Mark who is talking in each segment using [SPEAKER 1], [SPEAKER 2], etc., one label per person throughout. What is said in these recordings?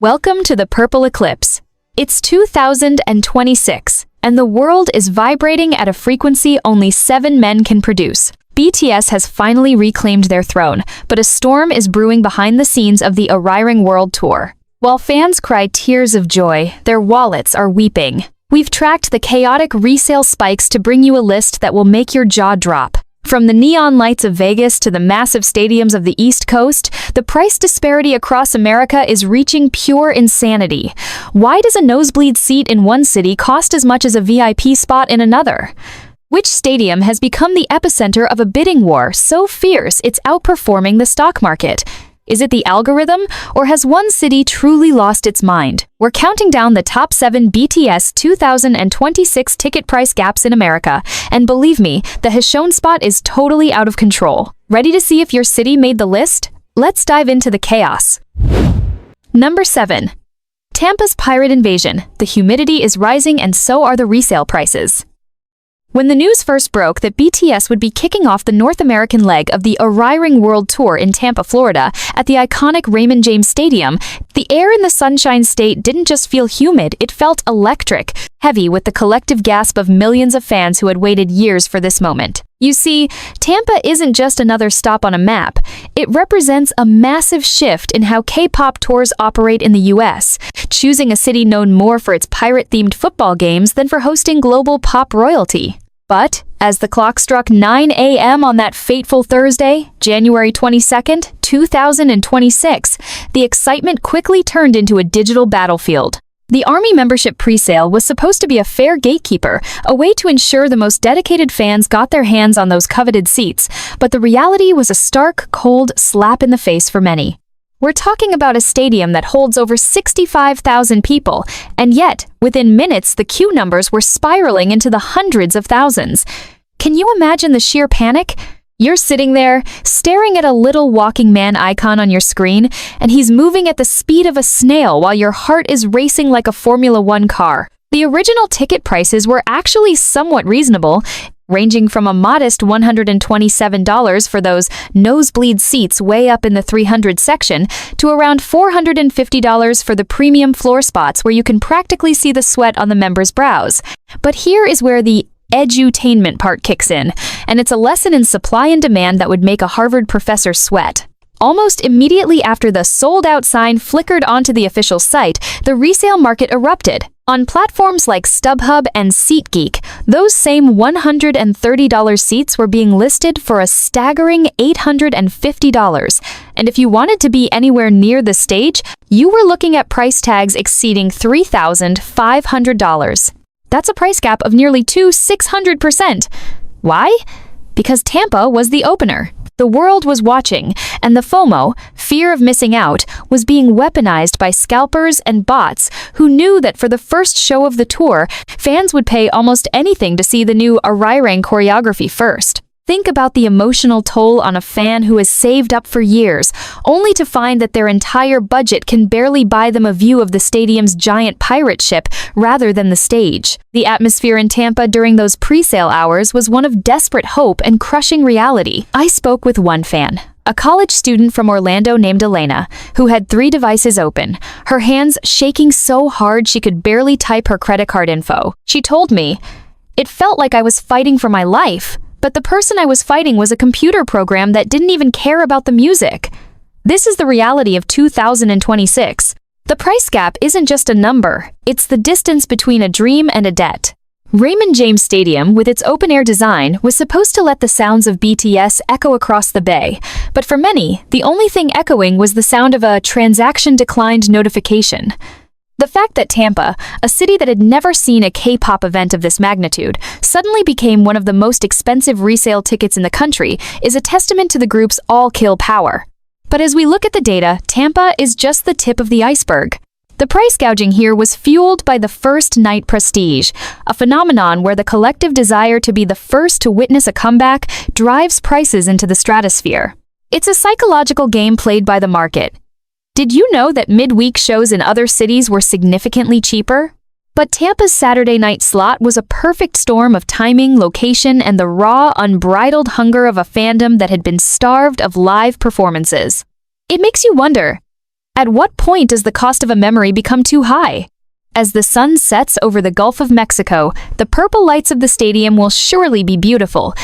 [SPEAKER 1] Welcome to the Purple Eclipse. It's 2026, and the world is vibrating at a frequency only 7 men can produce. BTS has finally reclaimed their throne, but a storm is brewing behind the scenes of the ARIRANG World Tour. While fans cry tears of joy, their wallets are weeping. We've tracked the chaotic resale spikes to bring you a list that will make your jaw drop. From the neon lights of Vegas to the massive stadiums of the East Coast, the price disparity across America is reaching pure insanity. Why does a nosebleed seat in one city cost as much as a VIP spot in another? Which stadium has become the epicenter of a bidding war so fierce it's outperforming the stock market? Is it the algorithm, or has one city truly lost its mind? We're counting down the top 7 BTS 2026 ticket price gaps in America, and believe me, the Hishon spot is totally out of control. Ready to see if your city made the list? Let's dive into the chaos. Number 7. Tampa's pirate invasion. The humidity is rising and so are the resale prices. When the news first broke that BTS would be kicking off the North American leg of the ARIRANG World Tour in Tampa, Florida, at the iconic Raymond James Stadium, the air in the Sunshine State didn't just feel humid, it felt electric, heavy with the collective gasp of millions of fans who had waited years for this moment. You see, Tampa isn't just another stop on a map. It represents a massive shift in how K-pop tours operate in the US, choosing a city known more for its pirate-themed football games than for hosting global pop royalty. But, as the clock struck 9 a.m. on that fateful Thursday, January 22nd, 2026, the excitement quickly turned into a digital battlefield. The Army membership presale was supposed to be a fair gatekeeper, a way to ensure the most dedicated fans got their hands on those coveted seats, but the reality was a stark, cold slap in the face for many. We're talking about a stadium that holds over 65,000 people, and yet, within minutes, the queue numbers were spiraling into the hundreds of thousands. Can you imagine the sheer panic? You're sitting there, staring at a little walking man icon on your screen, and he's moving at the speed of a snail while your heart is racing like a Formula One car. The original ticket prices were actually somewhat reasonable, ranging from a modest $127 for those nosebleed seats way up in the 300 section to around $450 for the premium floor spots where you can practically see the sweat on the members' brows. But here is where the edutainment part kicks in, and it's a lesson in supply and demand that would make a Harvard professor sweat. Almost immediately after the sold-out sign flickered onto the official site, the resale market erupted. On platforms like StubHub and SeatGeek, those same $130 seats were being listed for a staggering $850. And if you wanted to be anywhere near the stage, you were looking at price tags exceeding $3,500. That's a price gap of nearly 600%. Why? Because Tampa was the opener. The world was watching, and the FOMO, fear of missing out, was being weaponized by scalpers and bots who knew that for the first show of the tour, fans would pay almost anything to see the new ARIRANG choreography first. Think about the emotional toll on a fan who has saved up for years, only to find that their entire budget can barely buy them a view of the stadium's giant pirate ship rather than the stage. The atmosphere in Tampa during those pre-sale hours was one of desperate hope and crushing reality. I spoke with one fan, a college student from Orlando named Elena, who had 3 devices open, her hands shaking so hard she could barely type her credit card info. She told me, "It felt like I was fighting for my life. But the person I was fighting was a computer program that didn't even care about the music." This is the reality of 2026. The price gap isn't just a number, it's the distance between a dream and a debt. Raymond James Stadium, with its open-air design, was supposed to let the sounds of BTS echo across the bay, but for many, the only thing echoing was the sound of a transaction declined notification. The fact that Tampa, a city that had never seen a K-pop event of this magnitude, suddenly became one of the most expensive resale tickets in the country is a testament to the group's all-kill power. But as we look at the data, Tampa is just the tip of the iceberg. The price gouging here was fueled by the first-night prestige, a phenomenon where the collective desire to be the first to witness a comeback drives prices into the stratosphere. It's a psychological game played by the market. Did you know that midweek shows in other cities were significantly cheaper? But Tampa's Saturday night slot was a perfect storm of timing, location, and the raw, unbridled hunger of a fandom that had been starved of live performances. It makes you wonder, At what point does the cost of a memory become too high? As the sun sets over the Gulf of Mexico, the purple lights of the stadium will surely be beautiful.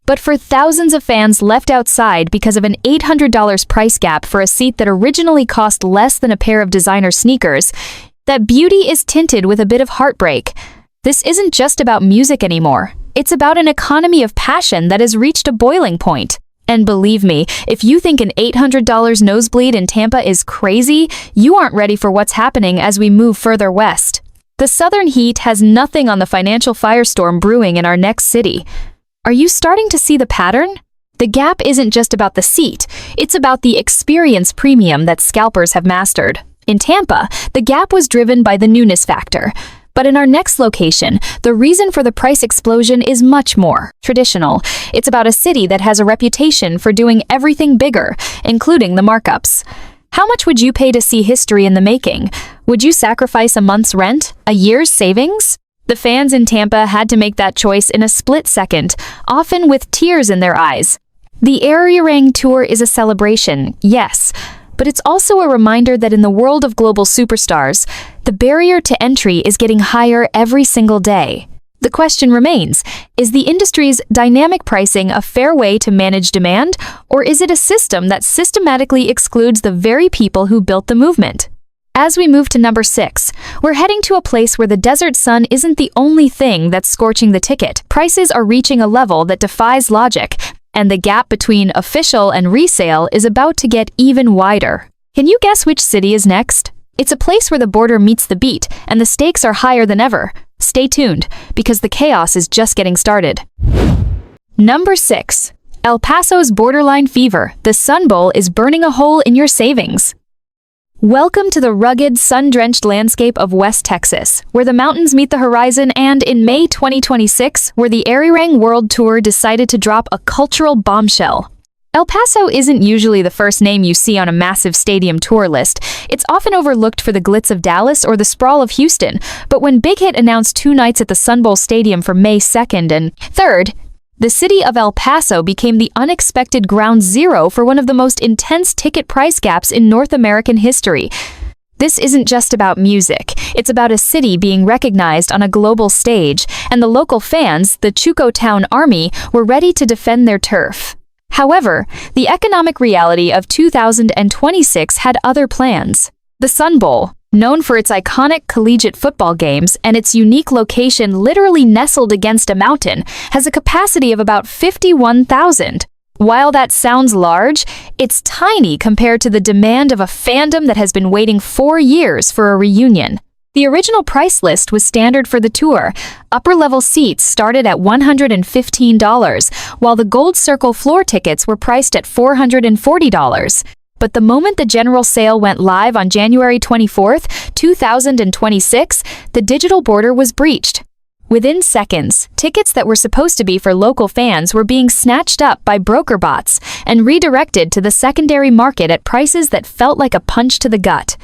[SPEAKER 1] But for thousands of fans left outside because of an $800 price gap for a seat that originally cost less than a pair of designer sneakers, that beauty is tinted with a bit of heartbreak. This isn't just about music anymore. It's about an economy of passion that has reached a boiling point. And believe me, if you think an $800 nosebleed in Tampa is crazy, you aren't ready for what's happening as we move further west. The southern heat has nothing on the financial firestorm brewing in our next city. Are you starting to see the pattern? The gap isn't just about the seat, it's about the experience premium that scalpers have mastered. In Tampa, the gap was driven by the newness factor. But in our next location, the reason for the price explosion is much more traditional. It's about a city that has a reputation for doing everything bigger, including the markups. How much would you pay to see history in the making? Would you sacrifice a month's rent? A year's savings? The fans in Tampa had to make that choice in a split second, often with tears in their eyes. The ARIRANG tour is a celebration, yes, but it's also a reminder that in the world of global superstars, the barrier to entry is getting higher every single day. The question remains, is the industry's dynamic pricing a fair way to manage demand, or is it a system that systematically excludes the very people who built the movement? As we move to number 6, we're heading to a place where the desert sun isn't the only thing that's scorching the ticket. Prices are reaching a level that defies logic, and the gap between official and resale is about to get even wider. Can you guess which city is next? It's a place where the border meets the beat, and the stakes are higher than ever. Stay tuned, because the chaos is just getting started. Number 6. El Paso's borderline fever. The Sun Bowl is burning a hole in your savings. Welcome to the rugged, sun-drenched landscape of West Texas, where the mountains meet the horizon, and in May 2026, where the ARIRANG World Tour decided to drop a cultural bombshell. El Paso isn't usually the first name you see on a massive stadium tour list. It's often overlooked for the glitz of Dallas or the sprawl of Houston, but when Big Hit announced 2 nights at the Sun Bowl Stadium for May 2nd and 3rd, the city of El Paso became the unexpected ground zero for one of the most intense ticket price gaps in North American history. This isn't just about music. It's about a city being recognized on a global stage, and the local fans, the Chuco Town Army, were ready to defend their turf. However, the economic reality of 2026 had other plans. The Sun Bowl, known for its iconic collegiate football games and its unique location literally nestled against a mountain, has a capacity of about 51,000. While that sounds large, it's tiny compared to the demand of a fandom that has been waiting 4 years for a reunion. The original price list was standard for the tour. Upper-level seats started at $115, while the Gold Circle floor tickets were priced at $440. But the moment the general sale went live on January 24, 2026, the digital border was breached. Within seconds, tickets that were supposed to be for local fans were being snatched up by broker bots and redirected to the secondary market at prices that felt like a punch to the gut.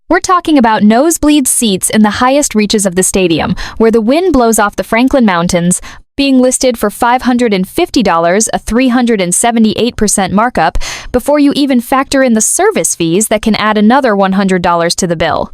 [SPEAKER 1] We're talking about nosebleed seats in the highest reaches of the stadium, where the wind blows off the Franklin Mountains, being listed for $550, a 378% markup, before you even factor in the service fees that can add another $100 to the bill.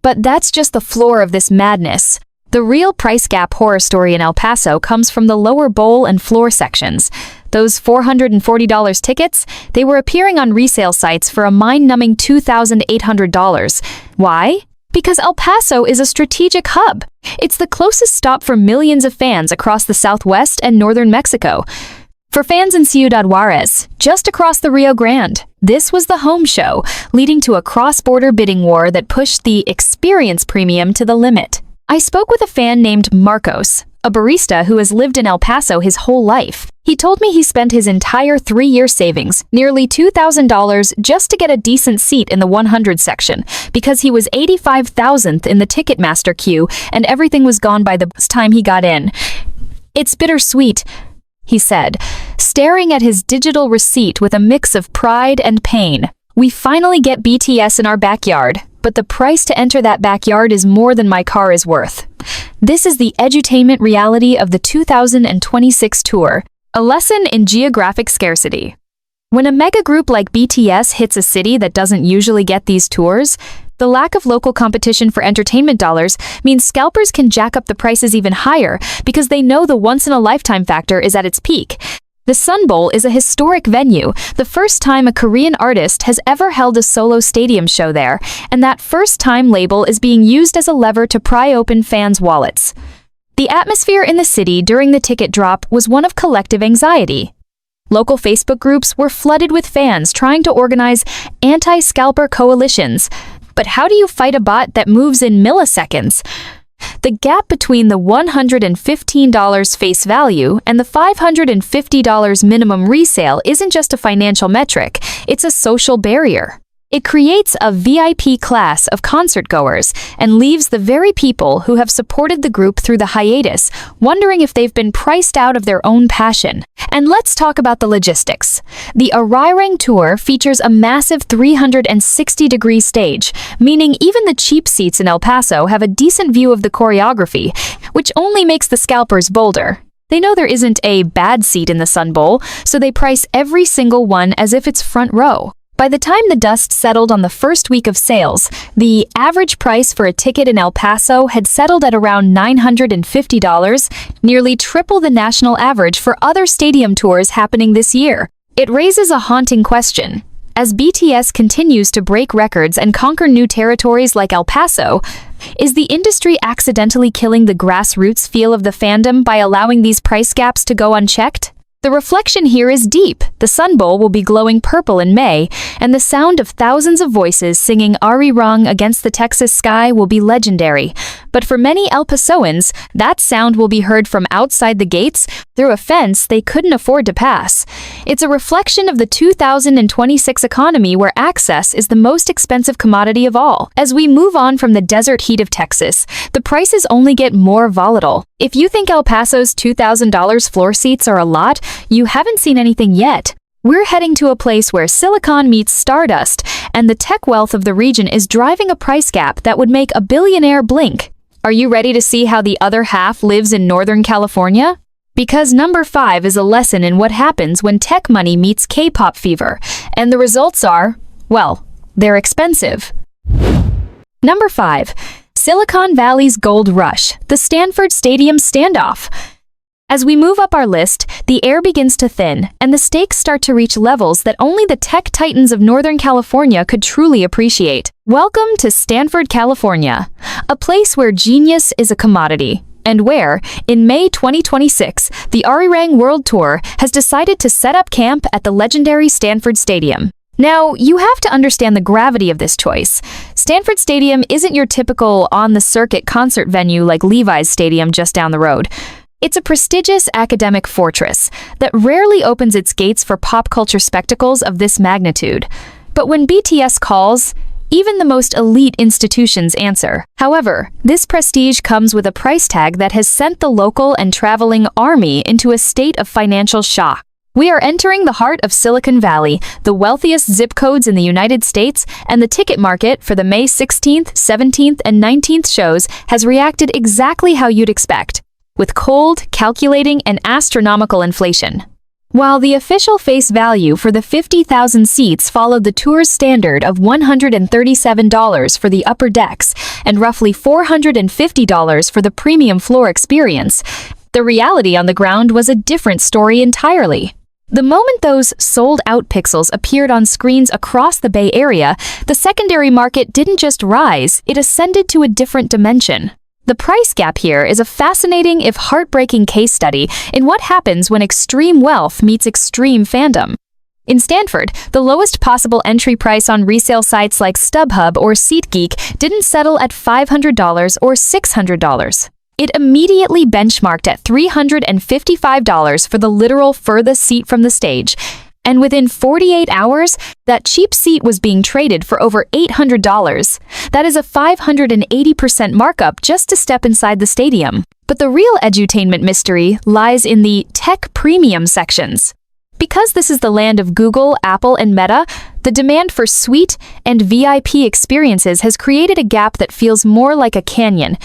[SPEAKER 1] But that's just the floor of this madness. The real price gap horror story in El Paso comes from the lower bowl and floor sections. Those $440 tickets, they were appearing on resale sites for a mind-numbing $2,800. Why? Because El Paso is a strategic hub. It's the closest stop for millions of fans across the southwest and northern Mexico. For fans in Ciudad Juarez, just across the Rio Grande, this was the home show, leading to a cross-border bidding war that pushed the experience premium to the limit. I spoke with a fan named Marcos, a barista who has lived in El Paso his whole life. He told me he spent his entire 3-year savings, nearly $2,000, just to get a decent seat in the 100 section, because he was 85,000th in the Ticketmaster queue and everything was gone by the time he got in. "It's bittersweet," he said, staring at his digital receipt with a mix of pride and pain. "We finally get BTS in our backyard, but the price to enter that backyard is more than my car is worth." This is the edutainment reality of the 2026 tour, a lesson in geographic scarcity. When a mega group like BTS hits a city that doesn't usually get these tours, the lack of local competition for entertainment dollars means scalpers can jack up the prices even higher because they know the once-in-a-lifetime factor is at its peak. The Sun Bowl is a historic venue, the first time a Korean artist has ever held a solo stadium show there, and that first-time label is being used as a lever to pry open fans' wallets. The atmosphere in the city during the ticket drop was one of collective anxiety. Local Facebook groups were flooded with fans trying to organize anti-scalper coalitions. But how do you fight a bot that moves in milliseconds? The gap between the $115 face value and the $550 minimum resale isn't just a financial metric, it's a social barrier. It creates a VIP class of concert-goers and leaves the very people who have supported the group through the hiatus wondering if they've been priced out of their own passion. And let's talk about the logistics. The ARIRANG tour features a massive 360-degree stage, meaning even the cheap seats in El Paso have a decent view of the choreography, which only makes the scalpers bolder. They know there isn't a bad seat in the Sun Bowl, so they price every single one as if it's front row. By the time the dust settled on the first week of sales, the average price for a ticket in El Paso had settled at around $950, nearly triple the national average for other stadium tours happening this year. It raises a haunting question. As BTS continues to break records and conquer new territories like El Paso, is the industry accidentally killing the grassroots feel of the fandom by allowing these price gaps to go unchecked? The reflection here is deep. The Sun Bowl will be glowing purple in May, and the sound of thousands of voices singing ARIRANG against the Texas sky will be legendary. But for many El Pasoans, that sound will be heard from outside the gates through a fence they couldn't afford to pass. It's a reflection of the 2026 economy where access is the most expensive commodity of all. As we move on from the desert heat of Texas, the prices only get more volatile. If you think El Paso's $2,000 floor seats are a lot, you haven't seen anything yet. We're heading to a place where silicon meets stardust, and the tech wealth of the region is driving a price gap that would make a billionaire blink. Are you ready to see how the other half lives in Northern California? Because number 5 is a lesson in what happens when tech money meets K-pop fever, and the results are, well, they're expensive. Number 5. Silicon Valley's Gold Rush, the Stanford Stadium Standoff. As we move up our list, the air begins to thin, and the stakes start to reach levels that only the tech titans of Northern California could truly appreciate. Welcome to Stanford, California, a place where genius is a commodity, and where, in May 2026, the ARIRANG World Tour has decided to set up camp at the legendary Stanford Stadium. Now, you have to understand the gravity of this choice. Stanford Stadium isn't your typical on-the-circuit concert venue like Levi's Stadium just down the road. It's a prestigious academic fortress that rarely opens its gates for pop culture spectacles of this magnitude. But when BTS calls, even the most elite institutions answer. However, this prestige comes with a price tag that has sent the local and traveling army into a state of financial shock. We are entering the heart of Silicon Valley, the wealthiest zip codes in the United States, and the ticket market for the May 16th, 17th, and 19th shows has reacted exactly how you'd expect, with cold, calculating, and astronomical inflation. While the official face value for the 50,000 seats followed the tour's standard of $137 for the upper decks and roughly $450 for the premium floor experience, the reality on the ground was a different story entirely. The moment those sold-out pixels appeared on screens across the Bay Area, the secondary market didn't just rise, it ascended to a different dimension. The price gap here is a fascinating if heartbreaking case study in what happens when extreme wealth meets extreme fandom. In Stanford, the lowest possible entry price on resale sites like StubHub or SeatGeek didn't settle at $500 or $600. It immediately benchmarked at $355 for the literal furthest seat from the stage, and within 48 hours, that cheap seat was being traded for over $800. That is a 580% markup just to step inside the stadium. But the real edutainment mystery lies in the tech premium sections. Because this is the land of Google, Apple, and Meta, the demand for suite and VIP experiences has created a gap that feels more like a canyon.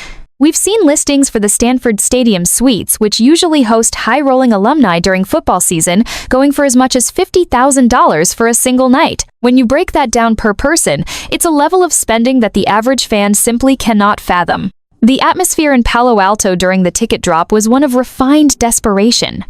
[SPEAKER 1] We've seen listings for the Stanford Stadium suites, which usually host high-rolling alumni during football season, going for as much as $50,000 for a single night. When you break that down per person, it's a level of spending that the average fan simply cannot fathom. The atmosphere in Palo Alto during the ticket drop was one of refined desperation.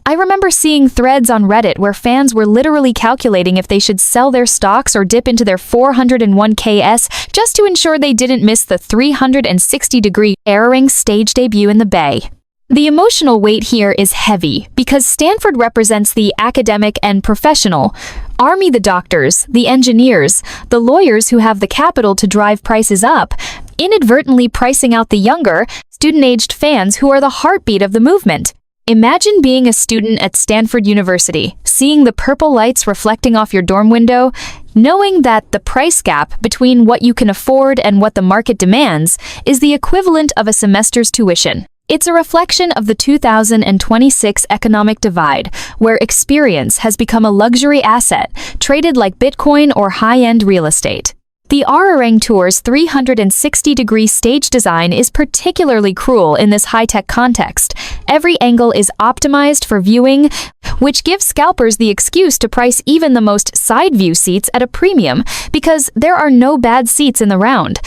[SPEAKER 1] I remember seeing threads on Reddit where fans were literally calculating if they should sell their stocks or dip into their 401ks just to ensure they didn't miss the 360-degree ARIRANG stage debut in the Bay. The emotional weight here is heavy because Stanford represents the academic and professional, Army the doctors, the engineers, the lawyers who have the capital to drive prices up, inadvertently pricing out the younger, student-aged fans who are the heartbeat of the movement. Imagine being a student at Stanford University, seeing the purple lights reflecting off your dorm window, knowing that the price gap between what you can afford and what the market demands is the equivalent of a semester's tuition. It's a reflection of the 2026 economic divide, where experience has become a luxury asset, traded like Bitcoin or high-end real estate. The ARIRANG Tour's 360-degree stage design is particularly cruel in this high-tech context. Every angle is optimized for viewing, which gives scalpers the excuse to price even the most side-view seats at a premium because there are no bad seats in the round.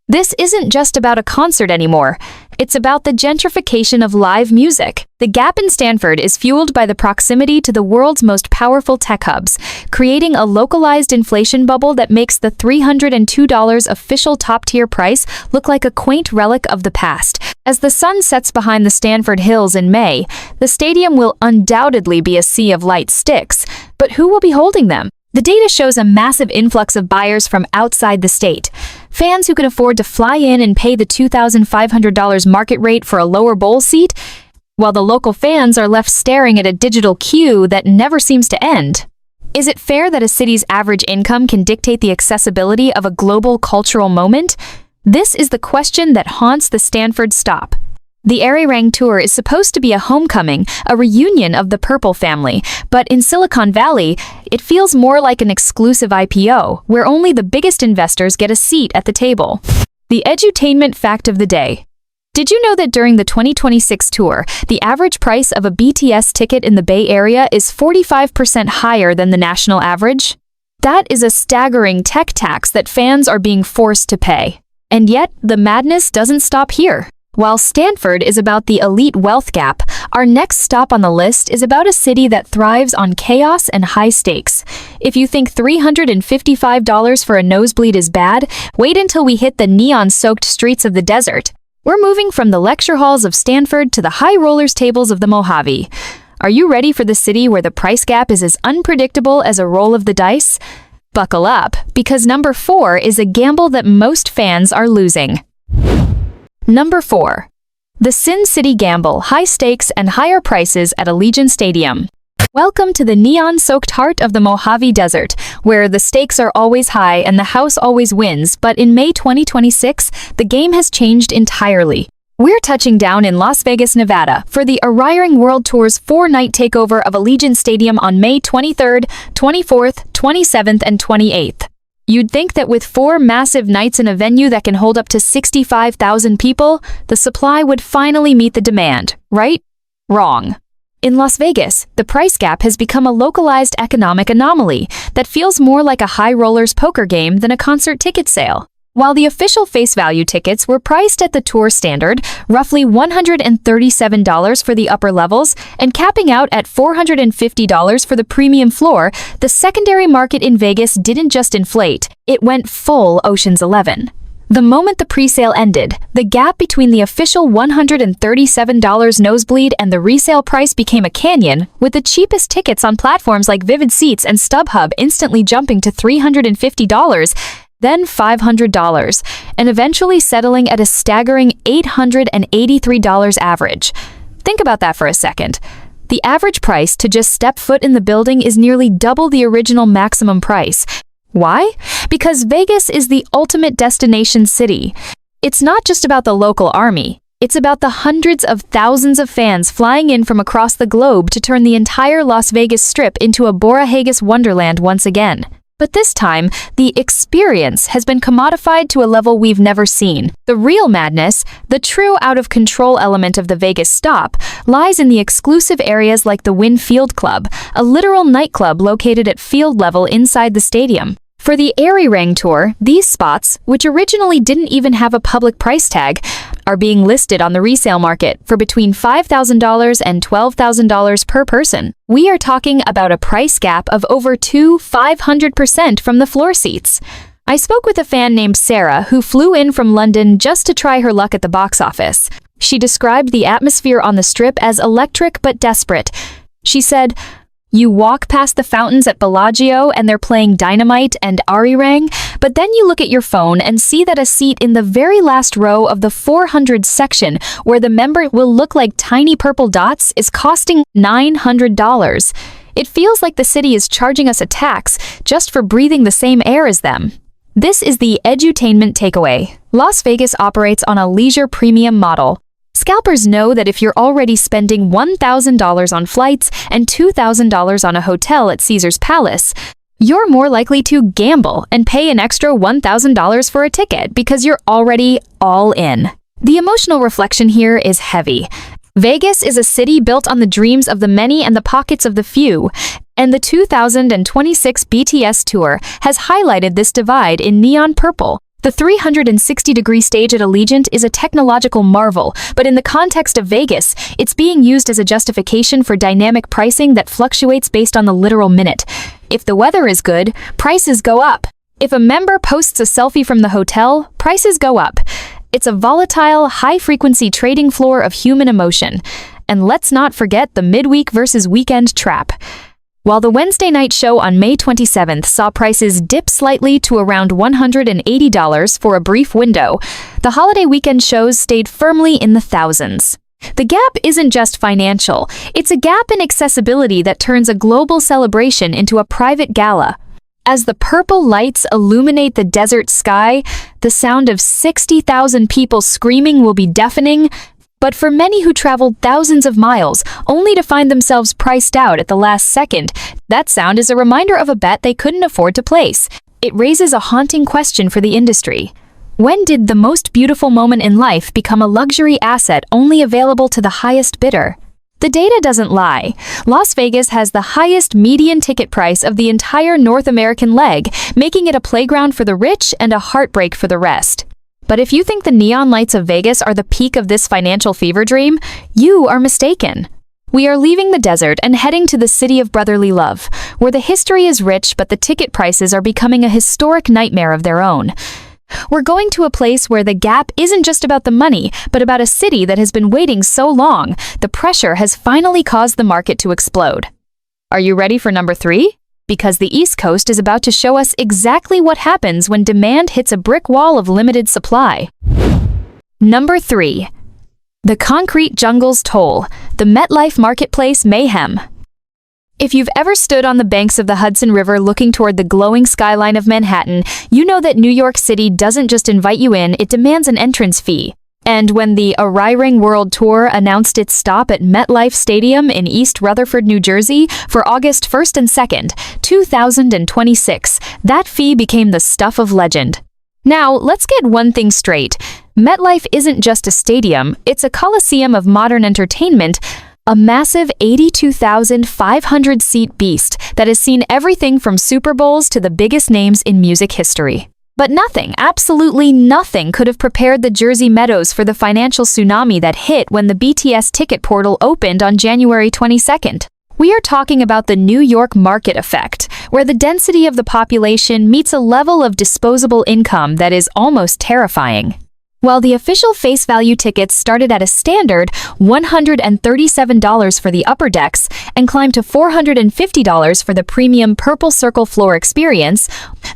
[SPEAKER 1] This isn't just about a concert anymore. It's about the gentrification of live music. The gap in Stanford is fueled by the proximity to the world's most powerful tech hubs, creating a localized inflation bubble that makes the $302 official top-tier price look like a quaint relic of the past. As the sun sets behind the Stanford Hills in May, the stadium will undoubtedly be a sea of light sticks, but who will be holding them? The data shows a massive influx of buyers from outside the state. Fans who can afford to fly in and pay the $2,500 market rate for a lower bowl seat, while the local fans are left staring at a digital queue that never seems to end. Is it fair that a city's average income can dictate the accessibility of a global cultural moment? This is the question that haunts the Stanford stop. The ARIRANG Tour is supposed to be a homecoming, a reunion of the Purple family, but in Silicon Valley, it feels more like an exclusive IPO, where only the biggest investors get a seat at the table. The edutainment fact of the day. Did you know that during the 2026 tour, the average price of a BTS ticket in the Bay Area is 45% higher than the national average? That is a staggering tech tax that fans are being forced to pay. And yet, the madness doesn't stop here. While Stanford is about the elite wealth gap, our next stop on the list is about a city that thrives on chaos and high stakes. If you think $355 for a nosebleed is bad, wait until we hit the neon-soaked streets of the desert. We're moving from the lecture halls of Stanford to the high rollers tables of the Mojave. Are you ready for the city where the price gap is as unpredictable as a roll of the dice? Buckle up, because number 4 is a gamble that most fans are losing. Number 4. The Sin City Gamble, high stakes and higher prices at Allegiant Stadium. Welcome to the neon-soaked heart of the Mojave Desert, where the stakes are always high and the house always wins, but in May 2026, the game has changed entirely. We're touching down in Las Vegas, Nevada, for the ARIRANG World Tour's 4-night takeover of Allegiant Stadium on May 23rd, 24th, 27th, and 28th. You'd think that with 4 massive nights in a venue that can hold up to 65,000 people, the supply would finally meet the demand, right? Wrong. In Las Vegas, the price gap has become a localized economic anomaly that feels more like a high rollers poker game than a concert ticket sale. While the official face value tickets were priced at the tour standard, roughly $137 for the upper levels, and capping out at $450 for the premium floor, the secondary market in Vegas didn't just inflate, it went full Ocean's 11. The moment the presale ended, the gap between the official $137 nosebleed and the resale price became a canyon, with the cheapest tickets on platforms like Vivid Seats and StubHub instantly jumping to $350, then $500, and eventually settling at a staggering $883 average. Think about that for a second. The average price to just step foot in the building is nearly double the original maximum price. Why? Because Vegas is the ultimate destination city. It's not just about the local army. It's about the hundreds of thousands of fans flying in from across the globe to turn the entire Las Vegas Strip into a Bora Haggis wonderland once again. But this time, the experience has been commodified to a level we've never seen. The real madness, the true out-of-control element of the Vegas stop, lies in the exclusive areas like the Wynn Field Club, a literal nightclub located at field level inside the stadium. For the ARIRANG tour, these spots, which originally didn't even have a public price tag, are being listed on the resale market for between $5,000 and $12,000 per person. We are talking about a price gap of over 500% from the floor seats. I spoke with a fan named Sarah who flew in from London just to try her luck at the box office. She described the atmosphere on the strip as electric but desperate. She said, "You walk past the fountains at Bellagio and they're playing Dynamite and ARIRANG, but then you look at your phone and see that a seat in the very last row of the 400 section, where the member will look like tiny purple dots, is costing $900. It feels like the city is charging us a tax just for breathing the same air as them." This is the edutainment takeaway. Las Vegas operates on a leisure premium model. Scalpers know that if you're already spending $1,000 on flights and $2,000 on a hotel at Caesar's Palace, you're more likely to gamble and pay an extra $1,000 for a ticket because you're already all in. The emotional reflection here is heavy. Vegas is a city built on the dreams of the many and the pockets of the few, and the 2026 BTS tour has highlighted this divide in neon purple. The 360-degree stage at Allegiant is a technological marvel, but in the context of Vegas, it's being used as a justification for dynamic pricing that fluctuates based on the literal minute. If the weather is good, prices go up. If a member posts a selfie from the hotel, prices go up. It's a volatile, high-frequency trading floor of human emotion. And let's not forget the midweek versus weekend trap. While the Wednesday night show on May 27th saw prices dip slightly to around $180 for a brief window, the holiday weekend shows stayed firmly in the thousands. The gap isn't just financial, it's a gap in accessibility that turns a global celebration into a private gala. As the purple lights illuminate the desert sky, the sound of 60,000 people screaming will be deafening. But for many who traveled thousands of miles only to find themselves priced out at the last second, that sound is a reminder of a bet they couldn't afford to place. It raises a haunting question for the industry. When did the most beautiful moment in life become a luxury asset only available to the highest bidder? The data doesn't lie. Las Vegas has the highest median ticket price of the entire North American leg, making it a playground for the rich and a heartbreak for the rest. But if you think the neon lights of Vegas are the peak of this financial fever dream, you are mistaken. We are leaving the desert and heading to the city of brotherly love, where the history is rich but the ticket prices are becoming a historic nightmare of their own. We're going to a place where the gap isn't just about the money, but about a city that has been waiting so long, the pressure has finally caused the market to explode. Are you ready for number 3? Because the East Coast is about to show us exactly what happens when demand hits a brick wall of limited supply. Number 3. The Concrete Jungle's Toll, the MetLife Marketplace Mayhem. If you've ever stood on the banks of the Hudson River looking toward the glowing skyline of Manhattan, you know that New York City doesn't just invite you in, it demands an entrance fee. And when the ARIRANG World Tour announced its stop at MetLife Stadium in East Rutherford, New Jersey for August 1st and 2nd, 2026, that fee became the stuff of legend. Now, let's get one thing straight. MetLife isn't just a stadium, it's a coliseum of modern entertainment, a massive 82,500-seat beast that has seen everything from Super Bowls to the biggest names in music history. But nothing, absolutely nothing could have prepared the Jersey Meadows for the financial tsunami that hit when the BTS ticket portal opened on January 22nd. We are talking about the New York market effect, where the density of the population meets a level of disposable income that is almost terrifying. While the official face value tickets started at a standard $137 for the upper decks and climbed to $450 for the premium Purple Circle floor experience,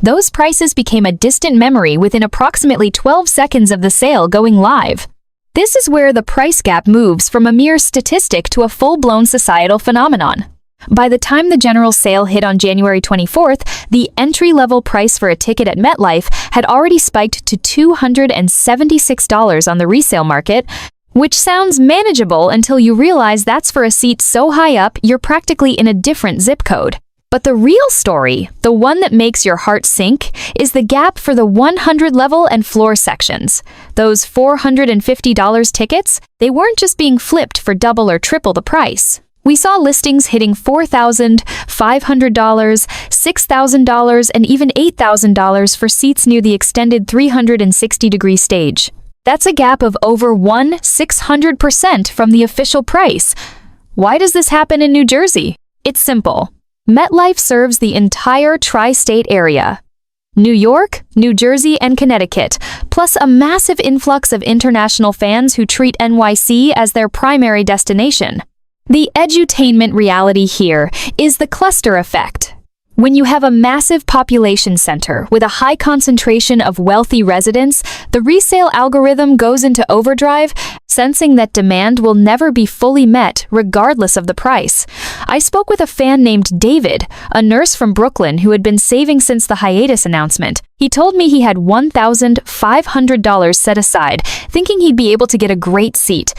[SPEAKER 1] those prices became a distant memory within approximately 12 seconds of the sale going live. This is where the price gap moves from a mere statistic to a full-blown societal phenomenon. By the time the general sale hit on January 24th, the entry-level price for a ticket at MetLife had already spiked to $276 on the resale market, which sounds manageable until you realize that's for a seat so high up you're practically in a different zip code. But the real story, the one that makes your heart sink, is the gap for the 100 level and floor sections. Those $450 tickets, they weren't just being flipped for double or triple the price. We saw listings hitting $4,000, $500, $6,000, and even $8,000 for seats near the extended 360-degree stage. That's a gap of over 600% from the official price. Why does this happen in New Jersey? It's simple. MetLife serves the entire tri-state area. New York, New Jersey, and Connecticut, plus a massive influx of international fans who treat NYC as their primary destination. The edutainment reality here is the cluster effect. When you have a massive population center with a high concentration of wealthy residents, the resale algorithm goes into overdrive, sensing that demand will never be fully met regardless of the price. I spoke with a fan named David, a nurse from Brooklyn who had been saving since the hiatus announcement. He told me he had $1,500 set aside, thinking he'd be able to get a great seat.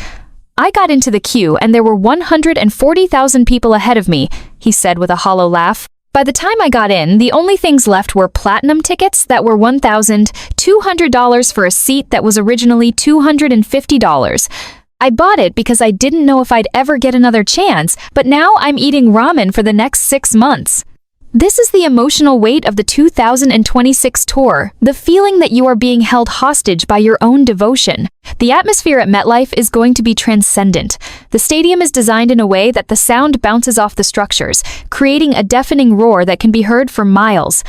[SPEAKER 1] I got into the queue and there were 140,000 people ahead of me, he said with a hollow laugh. By the time I got in, the only things left were platinum tickets that were $1,200 for a seat that was originally $250. I bought it because I didn't know if I'd ever get another chance, but now I'm eating ramen for the next 6 months. This is the emotional weight of the 2026 tour, the feeling that you are being held hostage by your own devotion. The atmosphere at MetLife is going to be transcendent. The stadium is designed in a way that the sound bounces off the structures, creating a deafening roar that can be heard for miles.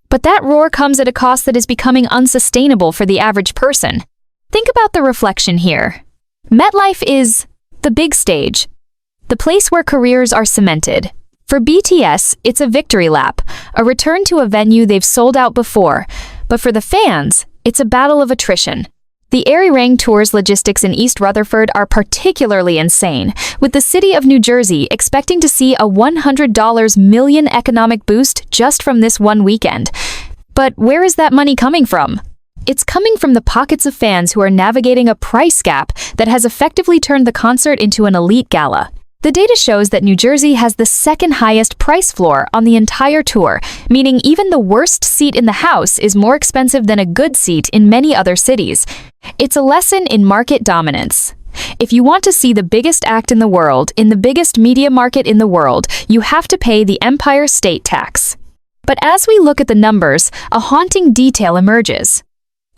[SPEAKER 1] But that roar comes at a cost that is becoming unsustainable for the average person. Think about the reflection here. MetLife is the big stage, the place where careers are cemented. For BTS, it's a victory lap, a return to a venue they've sold out before. But for the fans, it's a battle of attrition. The ARIRANG tour's logistics in East Rutherford are particularly insane, with the city of New Jersey expecting to see a $100 million economic boost just from this one weekend. But where is that money coming from? It's coming from the pockets of fans who are navigating a price gap that has effectively turned the concert into an elite gala. The data shows that New Jersey has the second highest price floor on the entire tour, meaning even the worst seat in the house is more expensive than a good seat in many other cities. It's a lesson in market dominance. If you want to see the biggest act in the world, in the biggest media market in the world, you have to pay the Empire State Tax. But as we look at the numbers, a haunting detail emerges.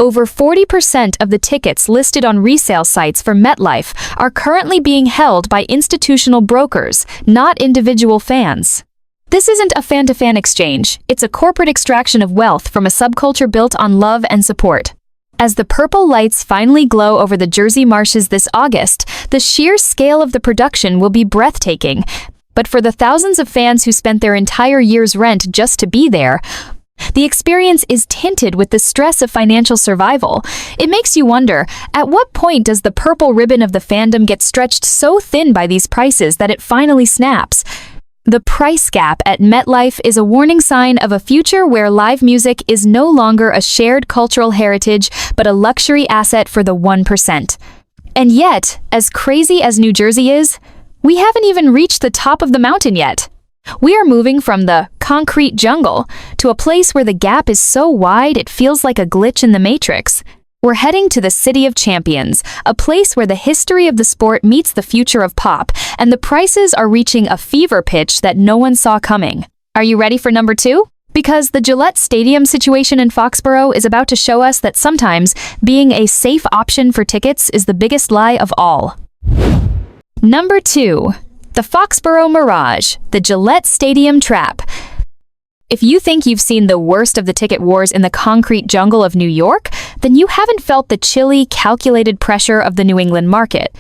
[SPEAKER 1] Over 40% of the tickets listed on resale sites for MetLife are currently being held by institutional brokers, not individual fans. This isn't a fan-to-fan exchange, it's a corporate extraction of wealth from a subculture built on love and support. As the purple lights finally glow over the Jersey marshes this August, the sheer scale of the production will be breathtaking. But for the thousands of fans who spent their entire year's rent just to be there, the experience is tinted with the stress of financial survival. It makes you wonder, at what point does the purple ribbon of the fandom get stretched so thin by these prices that it finally snaps? The price gap at MetLife is a warning sign of a future where live music is no longer a shared cultural heritage, but a luxury asset for the 1%. And yet, as crazy as New Jersey is, we haven't even reached the top of the mountain yet. We are moving from the concrete jungle to a place where the gap is so wide it feels like a glitch in the matrix. We're heading to the City of Champions, a place where the history of the sport meets the future of pop, and the prices are reaching a fever pitch that no one saw coming. Are you ready for number 2? Because the Gillette Stadium situation in Foxboro is about to show us that sometimes being a safe option for tickets is the biggest lie of all. Number 2. The Foxboro Mirage, the Gillette Stadium Trap. If you think you've seen the worst of the ticket wars in the concrete jungle of New York, then you haven't felt the chilly, calculated pressure of the New England market.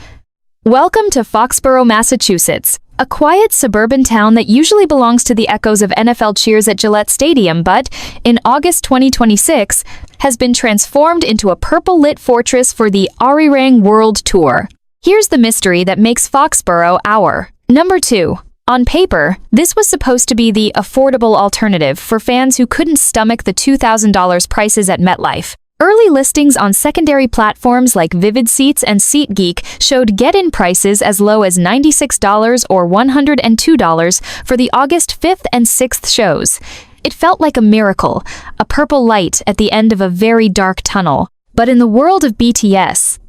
[SPEAKER 1] Welcome to Foxboro, Massachusetts, a quiet suburban town that usually belongs to the echoes of NFL cheers at Gillette Stadium, but in August 2026 has been transformed into a purple-lit fortress for the ARIRANG World Tour. Here's the mystery that makes Foxboro our Number 2. On paper, this was supposed to be the affordable alternative for fans who couldn't stomach the $2,000 prices at MetLife. Early listings on secondary platforms like Vivid Seats and SeatGeek showed get-in prices as low as $96 or $102 for the August 5th and 6th shows. It felt like a miracle, a purple light at the end of a very dark tunnel. But in the world of BTS,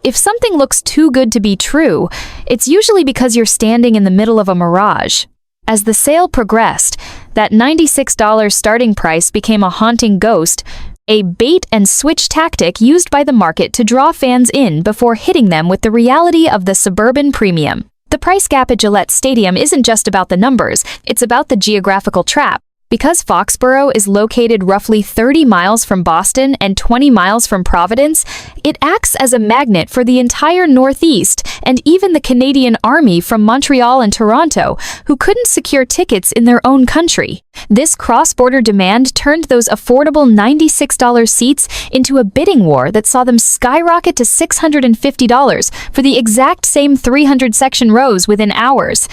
[SPEAKER 1] if something looks too good to be true, it's usually because you're standing in the middle of a mirage. As the sale progressed, that $96 starting price became a haunting ghost, a bait-and-switch tactic used by the market to draw fans in before hitting them with the reality of the suburban premium. The price gap at Gillette Stadium isn't just about the numbers, it's about the geographical trap. Because Foxboro is located roughly 30 miles from Boston and 20 miles from Providence, it acts as a magnet for the entire Northeast and even the Canadian Army from Montreal and Toronto, who couldn't secure tickets in their own country. This cross-border demand turned those affordable $96 seats into a bidding war that saw them skyrocket to $650 for the exact same 300-section rows within hours.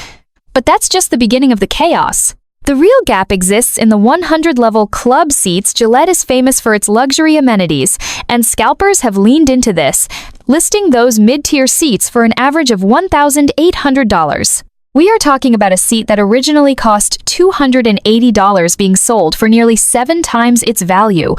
[SPEAKER 1] But that's just the beginning of the chaos. The real gap exists in the 100-level club seats. Gillette is famous for its luxury amenities, and scalpers have leaned into this, listing those mid-tier seats for an average of $1,800. We are talking about a seat that originally cost $280 being sold for nearly 7 times its value.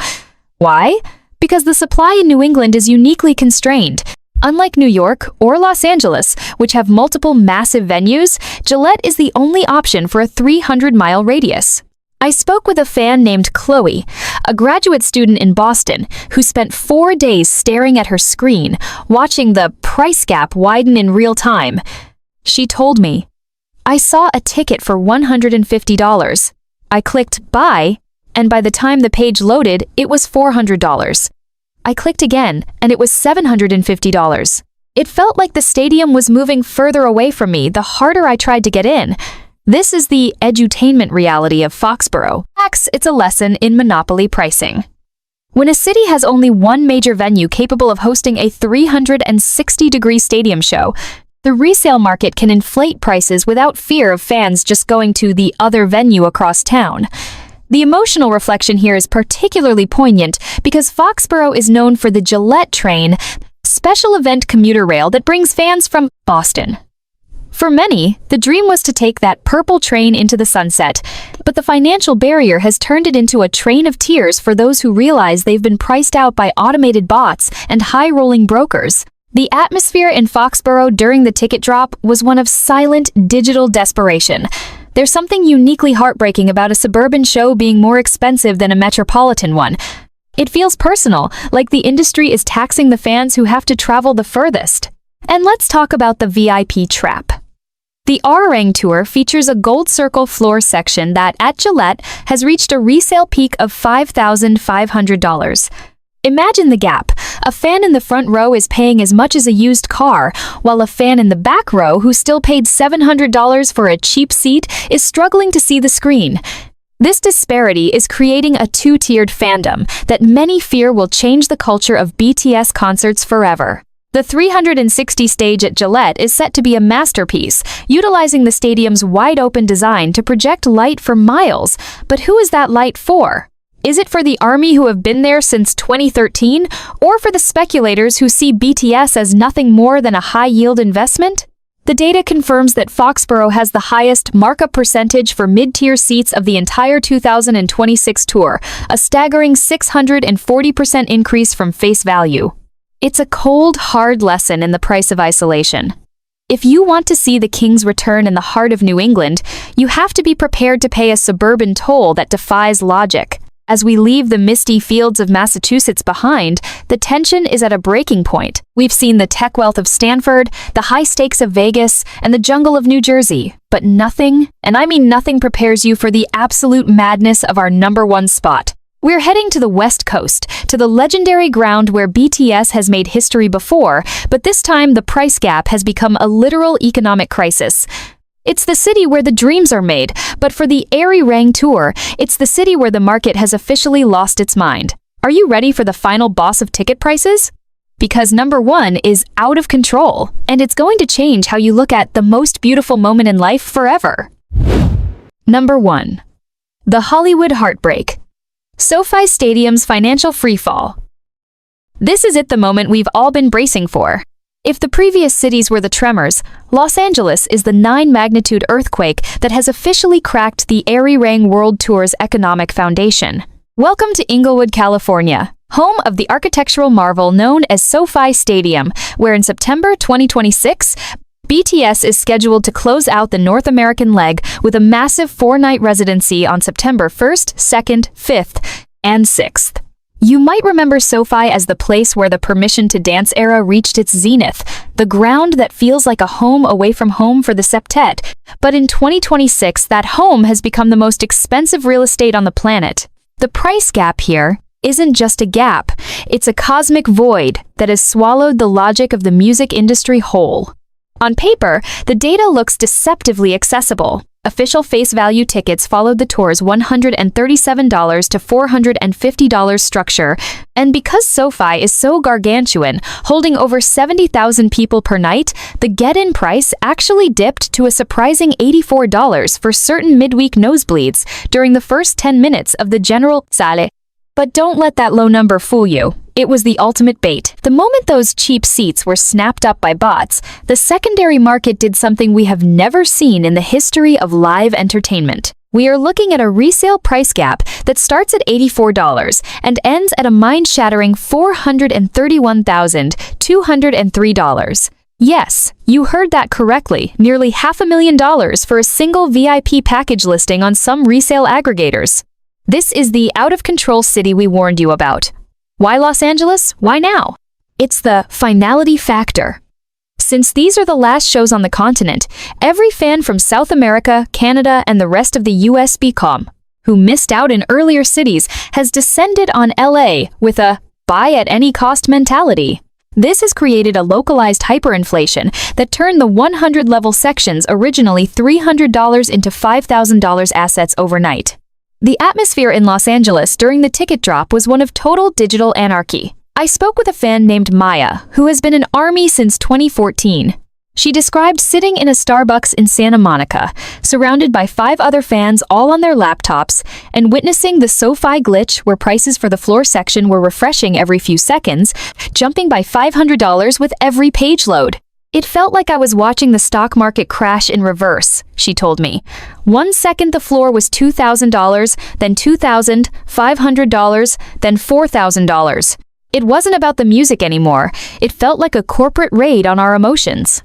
[SPEAKER 1] Why? Because the supply in New England is uniquely constrained. Unlike New York or Los Angeles, which have multiple massive venues, Gillette is the only option for a 300-mile radius. I spoke with a fan named Chloe, a graduate student in Boston, who spent 4 days staring at her screen, watching the price gap widen in real time. She told me, "I saw a ticket for $150. I clicked buy, and by the time the page loaded, it was $400. I clicked again, and it was $750. It felt like the stadium was moving further away from me the harder I tried to get in. This is the edutainment reality of Foxboro. It's a lesson in monopoly pricing. When a city has only one major venue capable of hosting a 360-degree stadium show, the resale market can inflate prices without fear of fans just going to the other venue across town. The emotional reflection here is particularly poignant because Foxboro is known for the Gillette train, special event commuter rail that brings fans from Boston. For many, the dream was to take that purple train into the sunset, but the financial barrier has turned it into a train of tears for those who realize they've been priced out by automated bots and high-rolling brokers. The atmosphere in Foxboro during the ticket drop was one of silent digital desperation. There's something uniquely heartbreaking about a suburban show being more expensive than a metropolitan one. It feels personal, like the industry is taxing the fans who have to travel the furthest. And let's talk about the VIP trap. The ARIRANG tour features a gold circle floor section that, at Gillette, has reached a resale peak of $5,500. Imagine the gap. A fan in the front row is paying as much as a used car, while a fan in the back row who still paid $700 for a cheap seat is struggling to see the screen. This disparity is creating a two-tiered fandom that many fear will change the culture of BTS concerts forever. The 360 stage at Gillette is set to be a masterpiece, utilizing the stadium's wide-open design to project light for miles. But who is that light for? Is it for the army who have been there since 2013, or for the speculators who see BTS as nothing more than a high-yield investment? The data confirms that Foxboro has the highest markup percentage for mid-tier seats of the entire 2026 tour, a staggering 640% increase from face value. It's a cold, hard lesson in the price of isolation. If you want to see the Kings return in the heart of New England, you have to be prepared to pay a suburban toll that defies logic. As we leave the misty fields of Massachusetts behind, the tension is at a breaking point. We've seen the tech wealth of Stanford, the high stakes of Vegas, and the jungle of New Jersey. But nothing, and I mean nothing, prepares you for the absolute madness of our #1 spot. We're heading to the West Coast, to the legendary ground where BTS has made history before, but this time the price gap has become a literal economic crisis. It's the city where the dreams are made, but for the ARIRANG tour, it's the city where the market has officially lost its mind. Are you ready for the final boss of ticket prices? Because #1 is out of control, and it's going to change how you look at the most beautiful moment in life forever. #1. The Hollywood Heartbreak. SoFi Stadium's financial freefall. This is the moment we've all been bracing for. If the previous cities were the tremors, Los Angeles is the 9-magnitude earthquake that has officially cracked the ARIRANG World Tour's economic foundation. Welcome to Inglewood, California, home of the architectural marvel known as SoFi Stadium, where in September 2026, BTS is scheduled to close out the North American leg with a massive 4-night residency on September 1st, 2nd, 5th, and 6th. You might remember SoFi as the place where the permission to dance era reached its zenith, the ground that feels like a home away from home for the septet. But in 2026, that home has become the most expensive real estate on the planet. The price gap here isn't just a gap, it's a cosmic void that has swallowed the logic of the music industry whole. On paper, the data looks deceptively accessible. Official face value tickets followed the tour's $137 to $450 structure, and because SoFi is so gargantuan, holding over 70,000 people per night, the get-in price actually dipped to a surprising $84 for certain midweek nosebleeds during the first 10 minutes of the general sale. But don't let that low number fool you. It was the ultimate bait. The moment those cheap seats were snapped up by bots, the secondary market did something we have never seen in the history of live entertainment. We are looking at a resale price gap that starts at $84 and ends at a mind-shattering $431,203. Yes, you heard that correctly, nearly $500,000 for a single VIP package listing on some resale aggregators. This is the out-of-control city we warned you about. Why Los Angeles? Why now? It's the finality factor. Since these are the last shows on the continent, every fan from South America, Canada, and the rest of the US who missed out in earlier cities has descended on LA with a buy-at-any-cost mentality. This has created a localized hyperinflation that turned the 100-level sections originally $300 into $5,000 assets overnight. The atmosphere in Los Angeles during the ticket drop was one of total digital anarchy. I spoke with a fan named Maya, who has been an ARMY since 2014. She described sitting in a Starbucks in Santa Monica, surrounded by 5 other fans all on their laptops, and witnessing the SoFi glitch where prices for the floor section were refreshing every few seconds, jumping by $500 with every page load. It felt like I was watching the stock market crash in reverse, she told me. 1 second the floor was $2,000, then $2,500, then $4,000. It wasn't about the music anymore. It felt like a corporate raid on our emotions.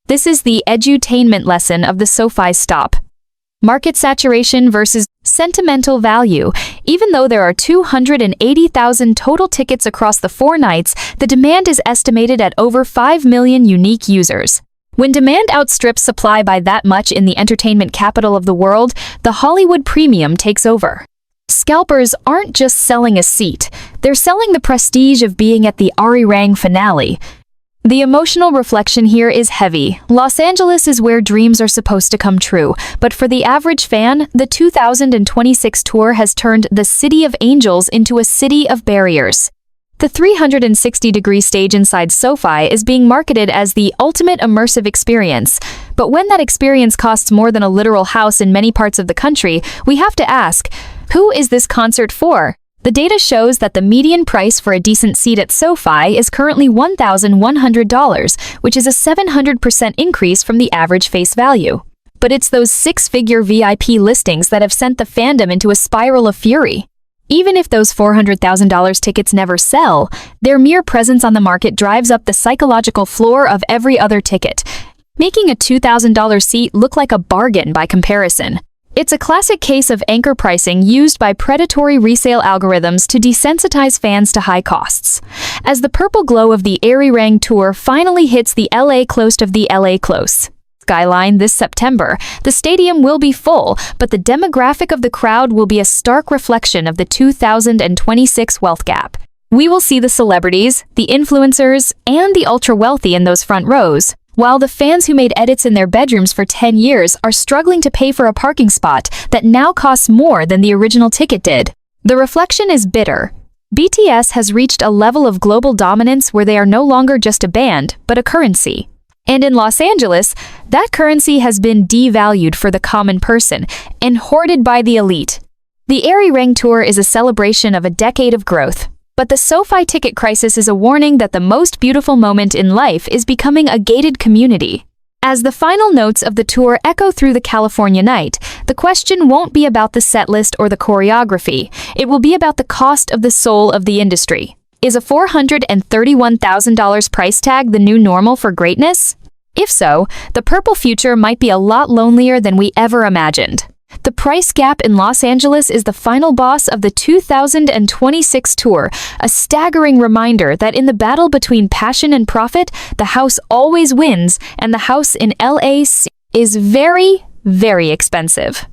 [SPEAKER 1] This is the edutainment lesson of the SoFi stop. Market saturation versus sentimental value. Even though there are 280,000 total tickets across the 4 nights, the demand is estimated at over 5 million unique users. When demand outstrips supply by that much in the entertainment capital of the world, the Hollywood premium takes over. Scalpers aren't just selling a seat, they're selling the prestige of being at the ARIRANG finale. The emotional reflection here is heavy. Los Angeles is where dreams are supposed to come true, but for the average fan, the 2026 tour has turned the City of Angels into a city of barriers. The 360-degree stage inside SoFi is being marketed as the ultimate immersive experience. But when that experience costs more than a literal house in many parts of the country, we have to ask, who is this concert for? The data shows that the median price for a decent seat at SoFi is currently $1,100, which is a 700% increase from the average face value. But it's those 6-figure VIP listings that have sent the fandom into a spiral of fury. Even if those $400,000 tickets never sell, their mere presence on the market drives up the psychological floor of every other ticket, making a $2,000 seat look like a bargain by comparison. It's a classic case of anchor pricing used by predatory resale algorithms to desensitize fans to high costs. As the purple glow of the ARIRANG tour finally hits the LA Close of the LA Close skyline this September, the stadium will be full, but the demographic of the crowd will be a stark reflection of the 2026 wealth gap. We will see the celebrities, the influencers, and the ultra-wealthy in those front rows, while the fans who made edits in their bedrooms for 10 years are struggling to pay for a parking spot that now costs more than the original ticket did. The reflection is bitter. BTS has reached a level of global dominance where they are no longer just a band, but a currency. And in Los Angeles, that currency has been devalued for the common person and hoarded by the elite. The ARIRANG tour is a celebration of a decade of growth. But the SoFi ticket crisis is a warning that the most beautiful moment in life is becoming a gated community. As the final notes of the tour echo through the California night, the question won't be about the setlist or the choreography. It will be about the cost of the soul of the industry. Is a $431,000 price tag the new normal for greatness? If so, the purple future might be a lot lonelier than we ever imagined. The price gap in Los Angeles is the final boss of the 2026 tour, a staggering reminder that in the battle between passion and profit, the house always wins, and the house in LA is very, very expensive.